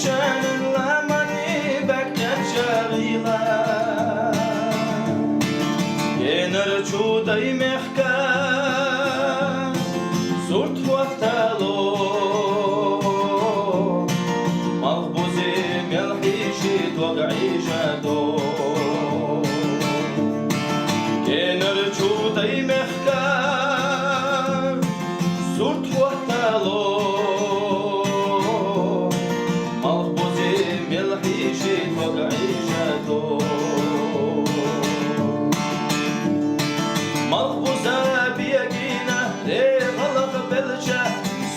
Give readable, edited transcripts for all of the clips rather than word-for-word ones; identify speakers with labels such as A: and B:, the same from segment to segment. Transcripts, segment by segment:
A: شان لمني بكت شغيلة ينرجو داي مخكا زرت وقتالو مغبوزي ملحيشي وقعيشاتو ينرجو داي مخكا زرت وقتالو مغبوزة بيقينة غلق بلجة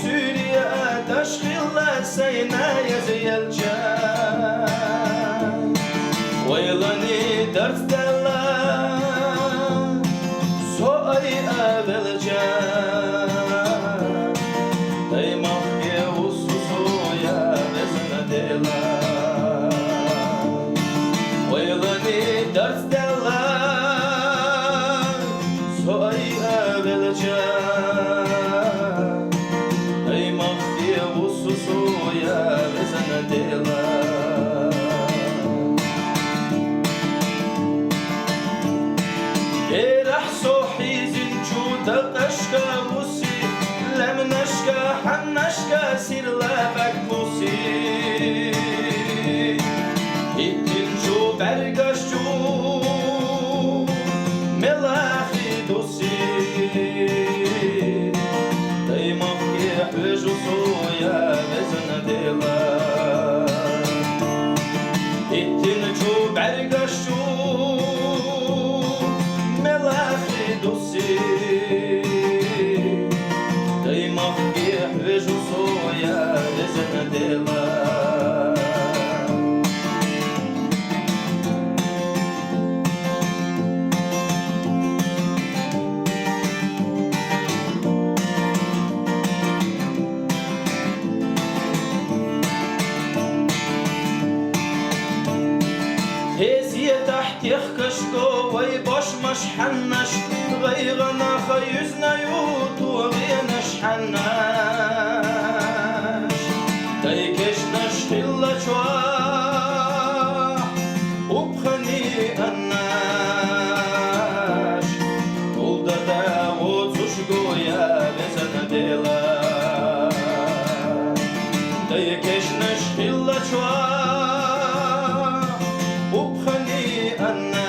A: سوريا تشخيل سينا يزيلجة ويلاني درت دلا سوء أبلجة دايما في وصوصو يا بزن دلا ويلاني درت دلا سوء أبلجة دايما في وصوصو يا بزن دلا تقشكا موسي لمنشكا حنشكا سير لابك موسي إتنجو برقشجو ملاخي دوسي دايما يحوجو صويا بزن ديلا إتنجو برقشجو ملاخي دوسي vejo soja vezana dela هزي تحت يخكشكو ويبوش مش حنش غيرنا خيزنا يوت وغينش حنش تايكش نشتلا شواح وبخني الناش طولدا دا وزوشكو يا بزن ديلا تايكش نشتلا شواح وبخني الناش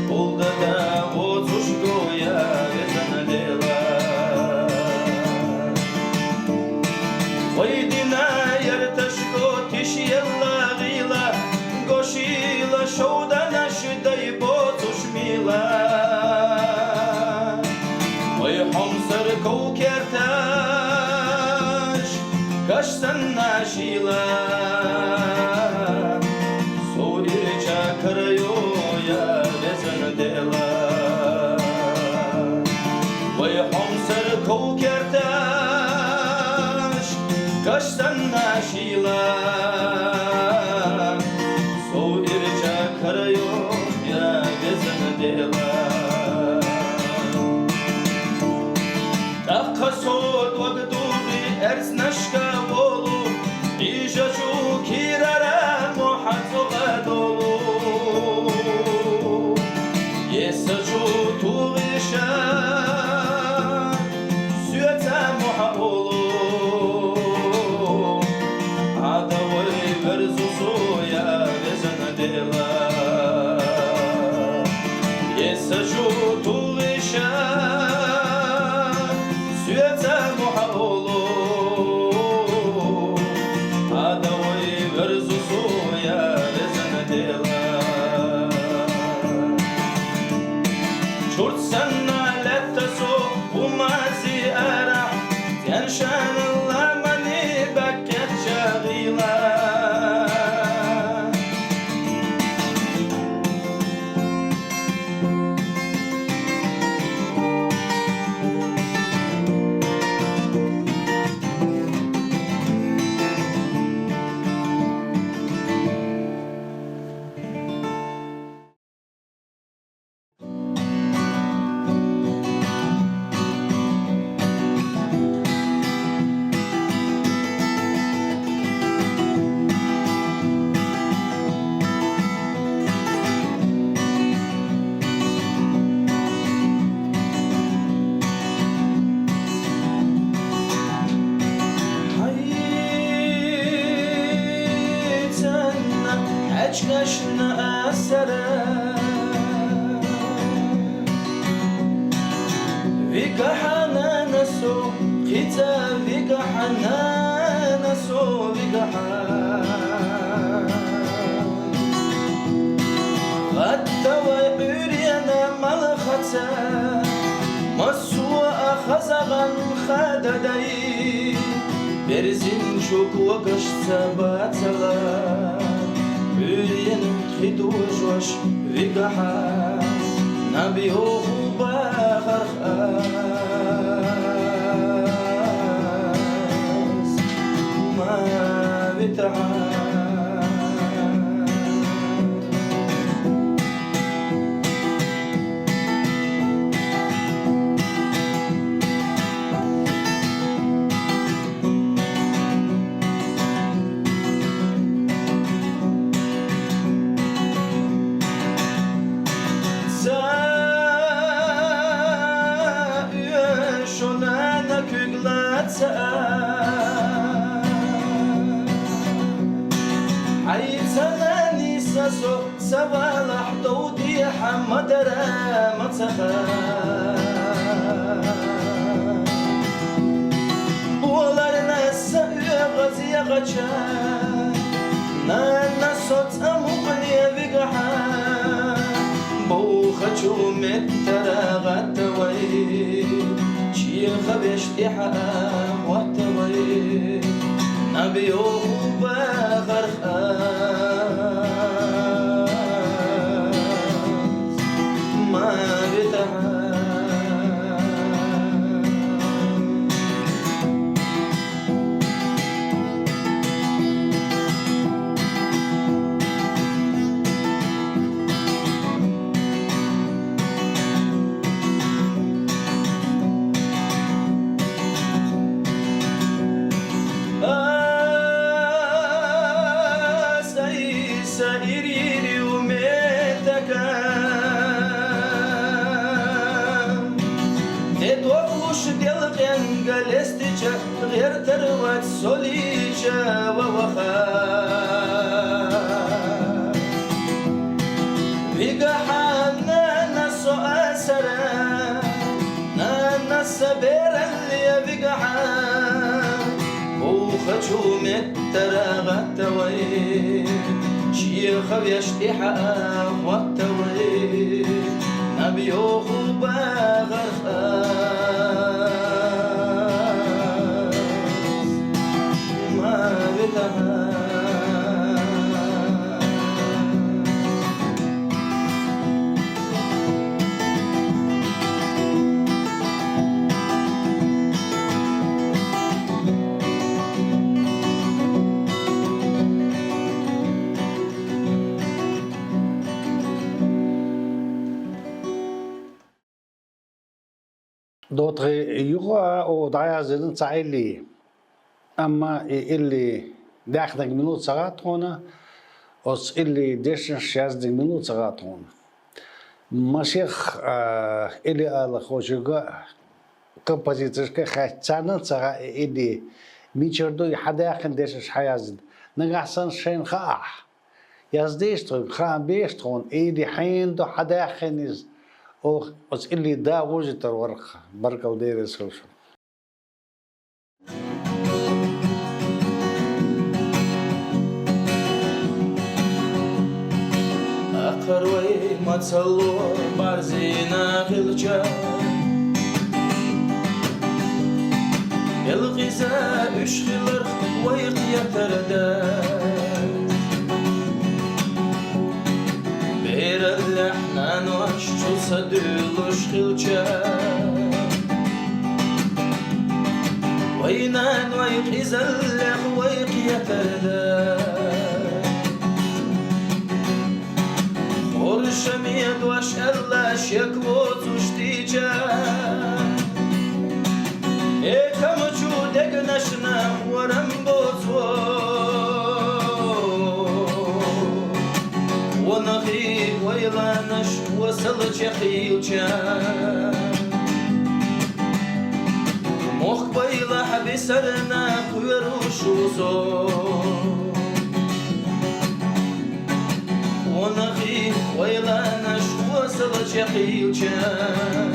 A: طولدا دا وزوشكو يا بزن ديلا ويدنا يرتشكو تشيلا غيلا قوشيلا شودنا شداي بوتوش ميلا ويحمصر كوكرتاش كشتنا شيلا سوريرجا كريو يا بزن ديلا ويحمصر كوكرتاش كشتنا شيلا سوئرجا كريو يا بزن ديلا تاقا صوت وقدوغي ارز نشكا بولو إيجاجو كيرارا محاتو غدولو يسجو توغيشا سيوتا محاولو يا بزن ديلا يسجو طوغيشا سيوتا محاولو هذا ويبرزو يا بزن ديلا شورت سنة لتسو وما زيارة تنشان الله مني بكت شغيلة نشنا أسرا Vika hanana so khita vika hanana so vika hatta wa uriyana mal khata maswa khazagan khadadai berzin shuk wa gashta batala uriyan khidu josh vika nabi ho سوالح دودي حمد رامتها بولارنا سأغز يغجا نانا صوت أمغني بقحا بوخجو مترا غتوي شيخ بيشتحا واتوي نبيو بغرخا غير تروت سوليجا ووخا بقى حانا نسو أسرا نانا سبير اللي بقى وخجو مترا غتوي شيخ بيشتحا وقتوي نبيو خوبا غرخا
B: دوتغي يغا او دايا زلن تعيلي اما اللي داخل منوت ساعات هنا اوس اللي ديشن شاز منوت ساعات هنا ماشيخ اللي على خوجوغا كومبوزيتور كخاتانا تاع اللي ميچردو يحداخن ديش حيازد نغحسن شين خاح يازديشتو خان بيشتون اللي حين دو حداخن او اوس اللي دا وجت الورقه بركه ودير سوشو
A: أقروي ما تصلوا بارزينا خلجا الغذاء يشغل ويقيا ترداد بير اللحنان واشجو صدولوش خلجا وينان ويقيز اللح ويقيا ترداد ورشميد واش الله شكوت وشتيجا كم جودك نشنا ورمبوتو ونخي ويلانش وصلت يخيلجا مخ بيلا حبسرنا ويروشوزو ونخي ويلانش وصل شقيلشان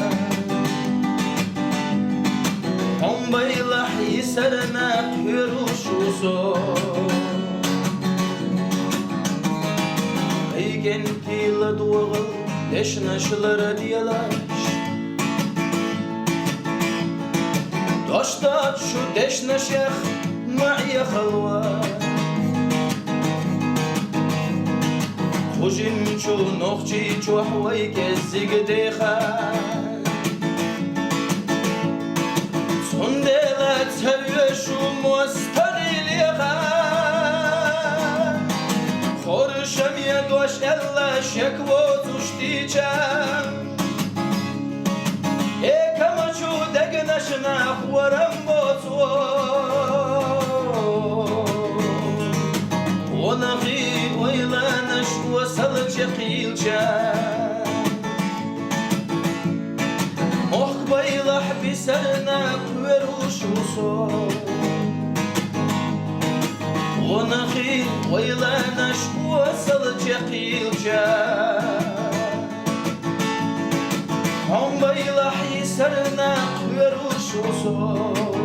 A: هم بيلح يسرنا كروش وصول Eygen kıyla doğal deşnaşlara diyalaş Doşta şu deşnaşeх معي خلوة خجم شو نخجي شو حويك الزيق ديخا صندلة تهوي شو مستري ليخا خورشم يدوش إلا شكوى تشتيجم إيكم شو دقنشنا خورم بوتو ونخي ويلانش وصل شقيلجم مخ بيلح بسرنا كوروش وصول ونخي ويلانش وصل شقيلجم هم بيلح يسرنا كوروش وصول